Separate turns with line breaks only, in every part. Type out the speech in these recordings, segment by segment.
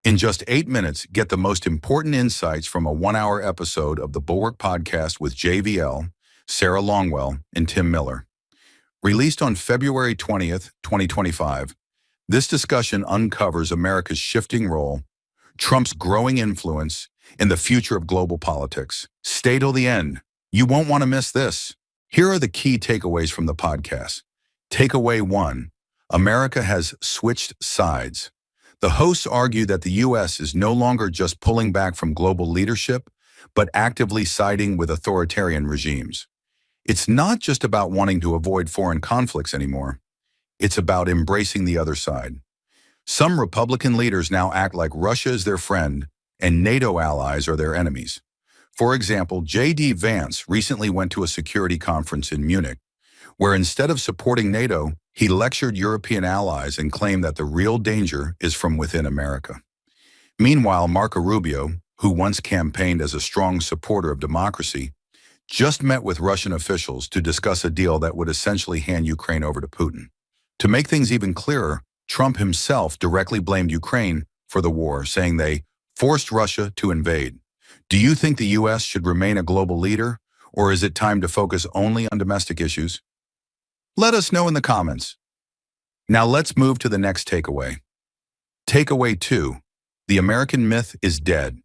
In just 8 minutes, get the most important insights from a 1-hour episode of the Bulwark podcast with JVL, Sarah Longwell, and Tim Miller. Released on February 20th, 2025, this discussion uncovers America's shifting role, Trump's growing influence, and the future of global politics. Stay till the end. You won't want to miss this. Here are the key takeaways from the podcast. Takeaway 1. America has switched sides. The hosts argue that the U.S. is no longer just pulling back from global leadership, but actively siding with authoritarian regimes. It's not just about wanting to avoid foreign conflicts anymore. It's about embracing the other side. Some Republican leaders now act like Russia is their friend and NATO allies are their enemies. For example, J.D. Vance recently went to a security conference in Munich, where instead of supporting NATO, he lectured European allies and claimed that the real danger is from within America. Meanwhile, Marco Rubio, who once campaigned as a strong supporter of democracy, just met with Russian officials to discuss a deal that would essentially hand Ukraine over to Putin. To make things even clearer, Trump himself directly blamed Ukraine for the war, saying they forced Russia to invade. Do you think the U.S. should remain a global leader, or is it time to focus only on domestic issues? Let us know in the comments. Now let's move to the next takeaway. Takeaway 2. The American myth is dead.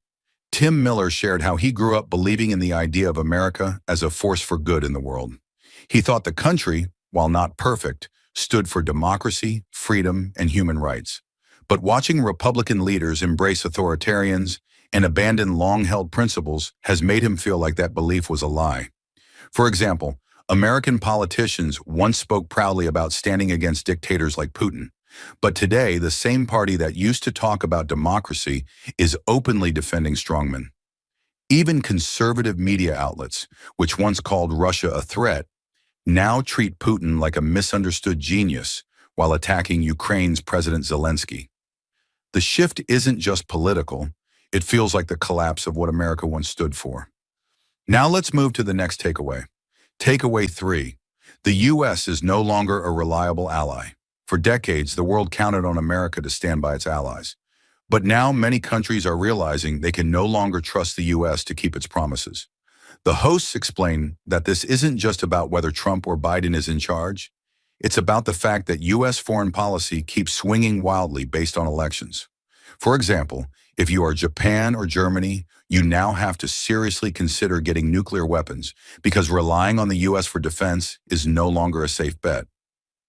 Tim Miller shared how he grew up believing in the idea of America as a force for good in the world. He thought the country, while not perfect, stood for democracy, freedom, and human rights. But watching Republican leaders embrace authoritarians and abandon long-held principles has made him feel like that belief was a lie. For example, American politicians once spoke proudly about standing against dictators like Putin, but today the same party that used to talk about democracy is openly defending strongmen. Even conservative media outlets, which once called Russia a threat, now treat Putin like a misunderstood genius while attacking Ukraine's President Zelenskyy. The shift isn't just political, it feels like the collapse of what America once stood for. Now let's move to the next takeaway. Takeaway 3. The U.S. is no longer a reliable ally. For decades, the world counted on America to stand by its allies. But now many countries are realizing they can no longer trust the U.S. to keep its promises. The hosts explain that this isn't just about whether Trump or Biden is in charge. It's about the fact that U.S. foreign policy keeps swinging wildly based on elections. For example, if you are Japan or Germany, you now have to seriously consider getting nuclear weapons because relying on the U.S. for defense is no longer a safe bet.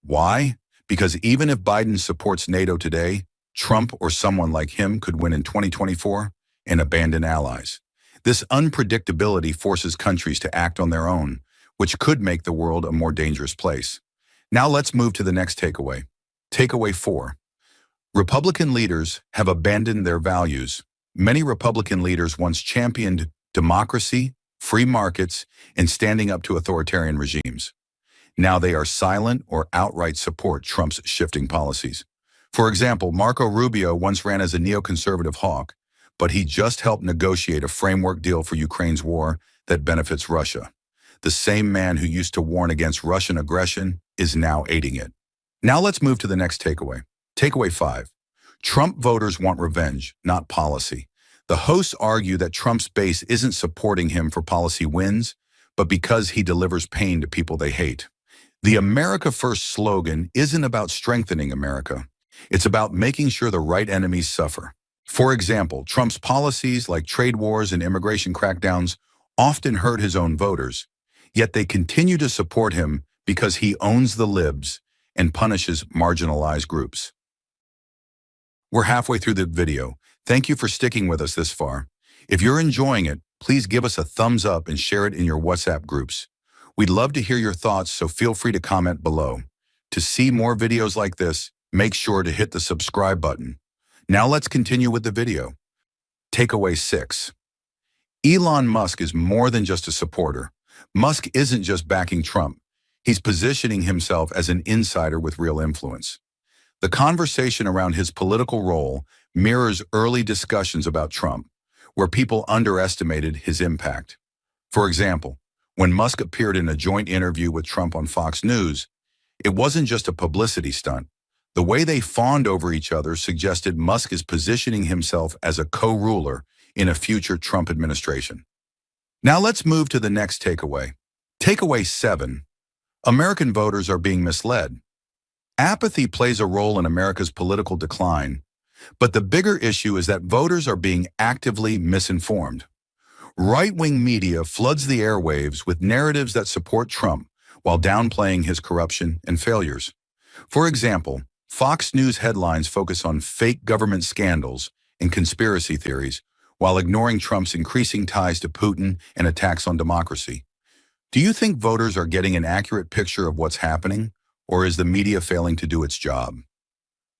Why? Because even if Biden supports NATO today, Trump or someone like him could win in 2024 and abandon allies. This unpredictability forces countries to act on their own, which could make the world a more dangerous place. Now let's move to the next takeaway. Takeaway 4. Republican leaders have abandoned their values. Many Republican leaders once championed democracy, free markets, and standing up to authoritarian regimes. Now they are silent or outright support Trump's shifting policies. For example, Marco Rubio once ran as a neoconservative hawk, but he just helped negotiate a framework deal for Ukraine's war that benefits Russia. The same man who used to warn against Russian aggression is now aiding it. Now let's move to the next takeaway. Takeaway 5. Trump voters want revenge, not policy. The hosts argue that Trump's base isn't supporting him for policy wins, but because he delivers pain to people they hate. The America First slogan isn't about strengthening America. It's about making sure the right enemies suffer. For example, Trump's policies like trade wars and immigration crackdowns often hurt his own voters, yet they continue to support him because he owns the libs and punishes marginalized groups. We're halfway through the video. Thank you for sticking with us this far. If you're enjoying it, please give us a thumbs up and share it in your WhatsApp groups. We'd love to hear your thoughts, so feel free to comment below. To see more videos like this, make sure to hit the subscribe button. Now let's continue with the video. Takeaway 6. Elon Musk is more than just a supporter. Musk isn't just backing Trump. He's positioning himself as an insider with real influence. The conversation around his political role mirrors early discussions about Trump, where people underestimated his impact. For example, when Musk appeared in a joint interview with Trump on Fox News, it wasn't just a publicity stunt. The way they fawned over each other suggested Musk is positioning himself as a co-ruler in a future Trump administration. Now let's move to the next takeaway. Takeaway 7. American voters are being misled. Apathy plays a role in America's political decline, but the bigger issue is that voters are being actively misinformed. Right-wing media floods the airwaves with narratives that support Trump while downplaying his corruption and failures. For example, Fox News headlines focus on fake government scandals and conspiracy theories while ignoring Trump's increasing ties to Putin and attacks on democracy. Do you think voters are getting an accurate picture of what's happening, or is the media failing to do its job?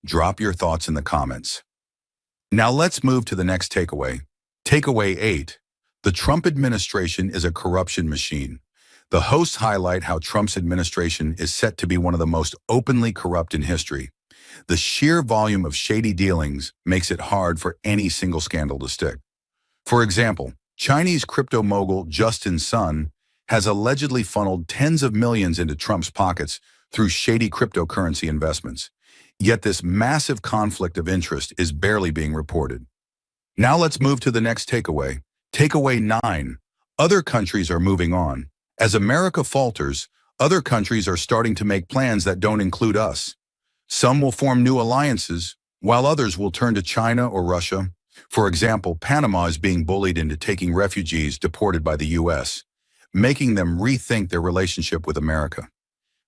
Drop your thoughts in the comments. Now let's move to the next takeaway. Takeaway 8. The Trump administration is a corruption machine. The hosts highlight how Trump's administration is set to be one of the most openly corrupt in history. The sheer volume of shady dealings makes it hard for any single scandal to stick. For example, Chinese crypto mogul Justin Sun has allegedly funneled tens of millions into Trump's pockets through shady cryptocurrency investments. Yet this massive conflict of interest is barely being reported. Now let's move to the next takeaway. Takeaway 9. Other countries are moving on. As America falters, other countries are starting to make plans that don't include us. Some will form new alliances, while others will turn to China or Russia. For example, Panama is being bullied into taking refugees deported by the U.S., making them rethink their relationship with America.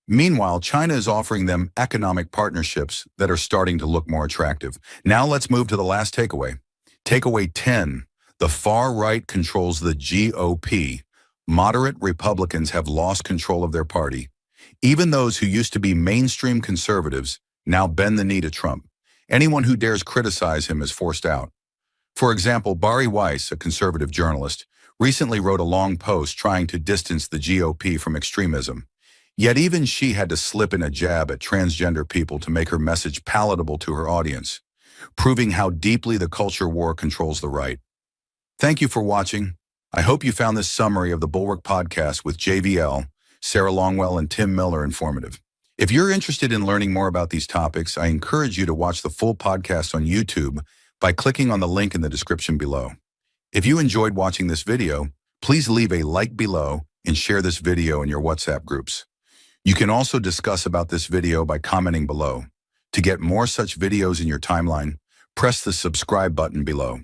Meanwhile, China is offering them economic partnerships that are starting to look more attractive. Now let's move to the last takeaway. Takeaway 10. The far right controls the GOP. Moderate Republicans have lost control of their party. Even those who used to be mainstream conservatives now bend the knee to Trump. Anyone who dares criticize him is forced out. For example, Bari Weiss, a conservative journalist, recently wrote a long post trying to distance the GOP from extremism. Yet even she had to slip in a jab at transgender people to make her message palatable to her audience, proving how deeply the culture war controls the right. Thank you for watching. I hope you found this summary of the Bulwark podcast with JVL, Sarah Longwell, and Tim Miller informative. If you're interested in learning more about these topics, I encourage you to watch the full podcast on YouTube by clicking on the link in the description below. If you enjoyed watching this video, please leave a like below and share this video in your WhatsApp groups. You can also discuss about this video by commenting below. To get more such videos in your timeline, press the subscribe button below.